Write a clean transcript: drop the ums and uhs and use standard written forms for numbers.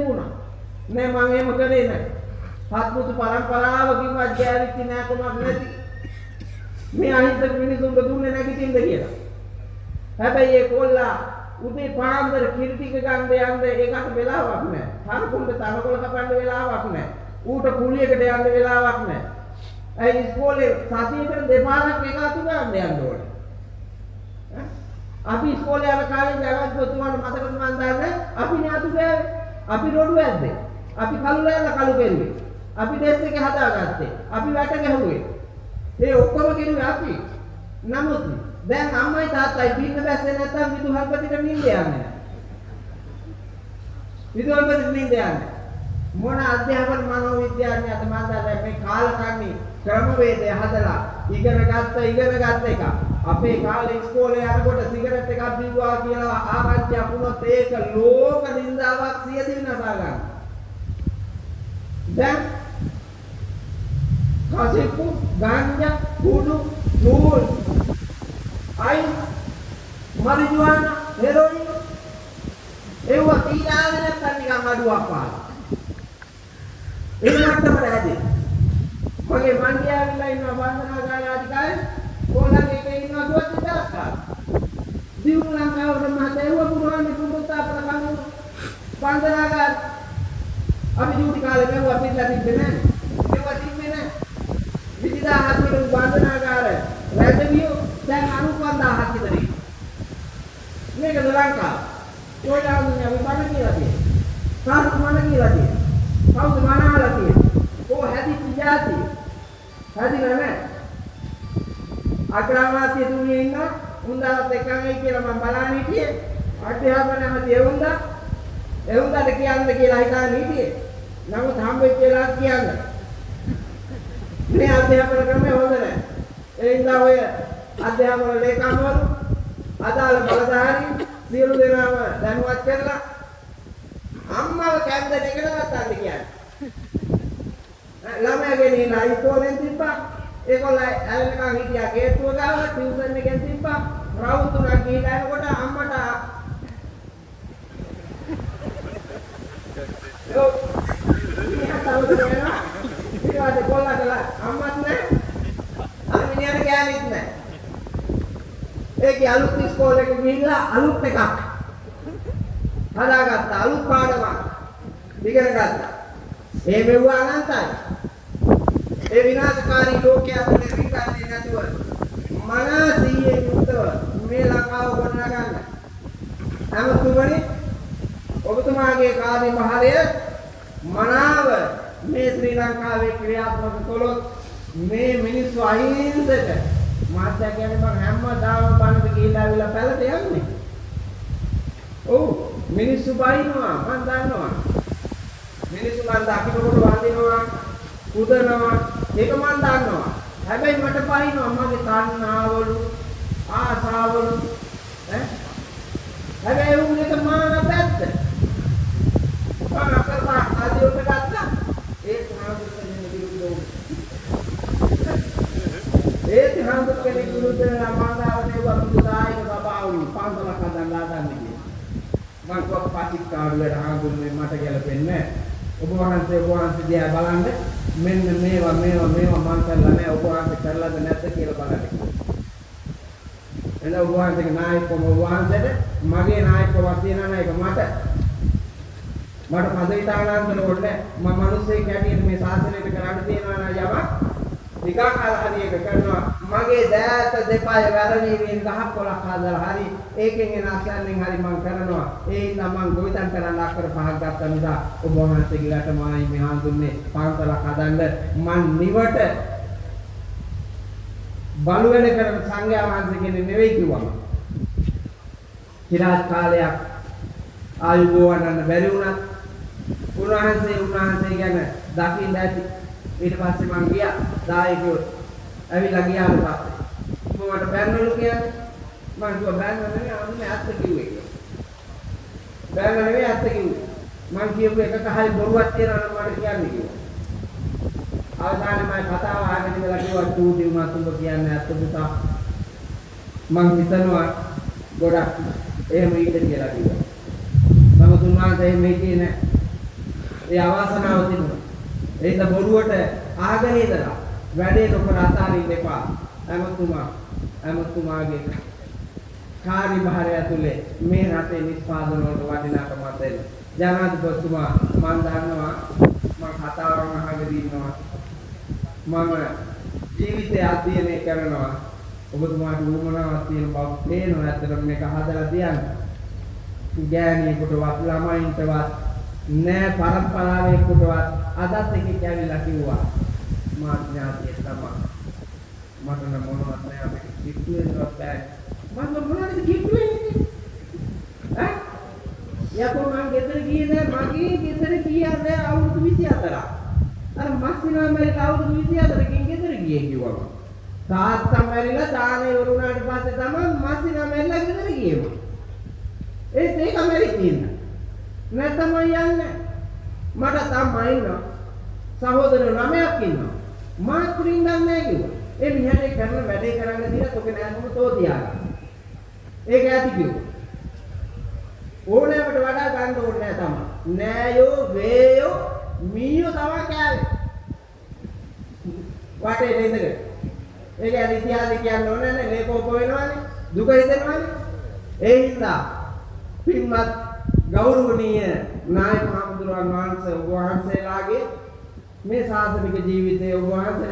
තිබුණා. නෑ මම එහෙම කරේ නෑ. හත්මුතු පරම්පරාවකින්වත් ගෑවිච්ච නෑ කොමක් නැති. මේ අහිංසක මිනිසුන්ට දුන්නේ නැගිටින්න කියලා. හැබැයි ඒ කොල්ලා උදේ පාන්දර කිරිටික ගන්න යන්න ඒකට වෙලාවක් නෑ. හරකුන්ට තනකොළ කපන්න වෙලාවක් නෑ. ඌට කුලියකට යන්න වෙලාවක් නෑ. ඒ ඉස්කෝලේ සතියකට දෙපාරක් එක අතු ගන්න යන්න ඕනේ. අපි ඉස්කෝලේ යන කාලේ ජගත් පුතුමන් මතකද මන් දන්නේ අපි නාතු ගෑවේ. අපි රොඩු ඇද්දේ. අපි කළු ලෑල්ල කළු කෙරුවේ. අපි ඩෙස් එක හදාගත්තේ. අපි වැට ගැහුවේ. ඒ ඔක්කොම කෙරුවේ අපි. නමුත් දැන් අම්මයි තාත්තයි පින්න බැස්සේ නැත්තම් විදුහල්පතිට නිින්ද යන්නේ නැහැ. විදුහල්පතිට නිින්ද යන්නේ. මොන අධ්‍යාපන මනෝවිද්‍යාඥයාද මන් දන්නේ මේ කාලකන්ණි ක්‍රමවේදය හදලා ඉගෙන ගත්ත එක. අපේ කාලේ ඉස්කෝලේ යනකොට සිගරට් එකක් බිව්වා කියලා ආරංචියක් වුණොත් ඒක ලෝක නින්දාවක් සියදිවි නසා ගන්න. දැන් කාසිප්පු ගාන්ජා කුඩු නූල් අයිස් මරිජුවානා හෙරොයින් ඒවා තීරාගෙන නැත්නම් නිකන් අඩුවක් පාලා. ඒ මට්ටමට ඇදී. මගේ මන්දියාවිලා ඉන්න වන්දනාගාරය අධිකාරිය කොල්ලන්ගේ එකේ ඉන්නවා දුවත් ඉඳලා. දියුණු ලංකාවට මහතේව පුරවන්නේ පුරුත්තා ප්‍රකම් වන්දනාගාර. අපි ජීවිත කාලේ මේවා පිටලා තිබ්බේ නැහැ. මේවා තිබ්බේ නැහැ. 20000ක් විතර වන්දනාගාරය. රැඳවියෝ දැන් 95000ක් විතර. මේකද ලංකාව. කොයිලාන්නේ අපි බණ කියලා තියෙන්නේ. සාර්ථක මන කියලා තියෙන්නේ. කවුද මනහලා තියෙන්නේ? කො හැදිච්ච જાති. හැදිලා නැහැ. අග්‍රාමාත්‍ය තුමිය ඉන්න උන්දාත් එකයි කියලා මම බලන්න හිටියේ. අධ්‍යාපන ඇමති එවුන්දාට කියන්න කියලා හිතාන හිටියේ. නමුත් හම්බෙච්ච වෙලාවට කියන්න. මේ අධ්‍යාපන ක්‍රමය හොඳ නැහැ. ඒ නිසා ඔය අධ්‍යාපන ලේකම්වරු අදාළ බලධාරීන් සියලු දෙනාම දැනුවත් කරලා අම්මව කැන්ද දෙකටවත් අන්න කියන්නේ. ළමයාගෙන ඉන්න අයිතෝලෙන් තිබ්බා. ඒගොල්ලෝ ඇලෙනකන් හිටියා ගේට්ටුව ගාව ටියුෂන් එකෙන් තිබ්බා. රවුම් තුනක් ගිහලා එනකොට අම්මට ඊට කොල්ලට අම්මත් නැහැ. අර මිනිහට ගෑනිත් නැහැ. ඒකේ අලුත් ඉස්කෝලේ එක ගිහිල්ලා අලුත් එකක් හදාගත්තා. අලුත් පාඩමක් ඉගෙන ගත්තා. ඒ මෙව්වා අනන්තයි. ඒ විනාශකාරී ලෝකයේ අපේ විකාශය නැතුව මනසියේ යුක්තව මේ ලංකාව ගොඩනගන්න. නමුත් ඔබතුමාගේ කාර්යභාරය මනාව මේ ශ්‍රී ලංකාවේ ක්‍රියාත්මක කළොත් මේ මිනිස්සු අහිංසක මාත්‍ය කියන්නේ මම හැමදාම බණට ගිහිල්ලා ආවිලා පැලට යන්නේ. ඔව් මිනිස්සු බයිනවා මම දන්නවා. මිනිස්සු මන් දකින්නකොට වඳිනවා උදනවා ඒක මන් දන්නවා. හැබැයි මට බයිනවා මගේ තණ්හාවලු ආසාවලු හැබැයි උන්ට මාන පැත්ත. මම කරලා ආදියට ගත්තා. ඒ සාහෘදයෙන් විරුද්ධව. ඒ සාහෘදයෙන් විරුද්ධව මාදාවනේ වතුදායක බබාවුන් පාන්දලක් හදන්න ආදන්නේ. මම කොක් පාටික් කාර්යයට ආගුන්නේ මට ගැලපෙන්නේ නැහැ. ඔබ වහන්සේ දිහා බලන්න මෙන්න මේවා මම කරලා නැහැ. ඔබ වහන්සේ කරලාද නැද්ද කියලා බලන්න. එළ ඔබ වහන්සේගේ නායකකම ඔබ වහන්සේට මගේ නායකකමක් තියෙනවා නේද මට පදවි තානාන්තර ඕනේ මම මිනිස්සෙක් හැටියට මේ ශාසනයට කරන්න තියෙනවා නම් යමක් නිකන් හරියක කරනවා මගේ දෑත දෙපය වැරදීමින් ගහක් කොලක් හදලා හරි ඒකෙන් එන අසන්නෙන් හරි මම කරනවා ඒ ඉඳන් මම ගොවිතැන් කරන්න අක්කර 5ක් ගත්ත නිසා ඔබ වහන්සේගේ රටමයි මේ හඳුන්නේ පන්සලක් හදන්න මං නිවට බලුවෙන කරන සංඝයා වහන්සේ කියන්නේ නෙවෙයි කිව්වම চিරාත් කාලයක් ආයු ගෝවන්න බැරි වුණත් උන්වහන්සේ ගැන දකින්න ඇති ඊට පස්සේ මං ගියා දායකයෝ ඇවිල්ලා ගියාට පස්සේ මට බැන්නලු කියන්නේ මං කිව්වා බැන්න නෙවෙයි අන්නේ ඇත්ත කිව්වේ කියලා බැන්න නෙවෙයි ඇත්ත කිව්වේ මං කියපු එකක හරි බොරුවක් තියනවා නම් මට කියන්න කිව්වා අවසානයේ මම කතාව අහගෙන ඉඳලා කිව්වා චූටි උනත් උඹ කියන්නේ ඇත්ත පුතා මං හිතනවා ගොඩක් එහෙම ඉන්න කියලා කිව්වා නමුත් උන්වහන්සේ එහෙම හිටියේ නැහැ ඒ අවාසනාව තිබුණා. ඒක බොරුවට ආගෙන ඉඳලා වැඩේ නොකර අතාරින්න එපා. ඇමතුමාගේ කාර්යභාරය ඇතුලේ මේ රටේ නිෂ්පාදන වලට වටිනාකම තියෙන ජනාධිපතිතුමා මම දන්නවා මම කතාවක් අහගෙන ඉන්නවා මම ජීවිතය අධ්‍යයනය කරනවා ඔබතුමාට උවමනාවක් තියෙන බව පේනවා ඇත්තටම මේක හදලා තියන්න ගෑණියෙකුටවත් ළමයින්ටවත් නෑ පරම්පරාවේකටවත් අදත් එකෙක් ඇවිල්ලා කිව්වා මා ඥාතිය තමයි මට නම් මොනවත් නෑ අපිට කිට්ටු වෙනවත් බෑ මම මොනවද කිට්ටු වෙන්නේ ඈ යකෝ මං ගෙදර ගියේ නෑ මගේ ගෙදර ගියේ අවුරුදු 24ක් අර මස්සිනා මැරිලා අවුරුදු 24කින් ගෙදර ගියේ කිව්වා මම තාත්තා මැරිලා දානේ වරුණාට පස්සේ තමයි මස්සිනා මැරිලා ගෙදර ගියේ මම ඒක මැරිලා නැත්නම් යන්නේ මට තමයි ඉන්නවා සහෝදර 9ක් ඉන්නවා මාත් පුරින් දන්නේ නැහැ කිව්වා ඒ මිනිහට කරන වැඩේ කරන්න දීලා තෝක නෑනම තෝ තියාගන්න ඒක ඇති කිව්වා ඕනෑමට වඩා ගන්න ඕනේ නෑ තමයි නෑයෝ වේයෝ මීයෝ තමයි කෑවේ වටේ ඉඳගෙන ඒක ඇයි ඉතිහාසෙ කියන්න ඕනේ නෑ ලේකෝප වෙනවනේ දුක හිතෙනවනේ ඒ හින්දා පින්වත් ගෞරවනීය නායක මහමුදුරන් වහන්සේ ඔබ වහන්සේලාගේ මේ සාසනික ජීවිතයේ ඔබ වහන්සේලාට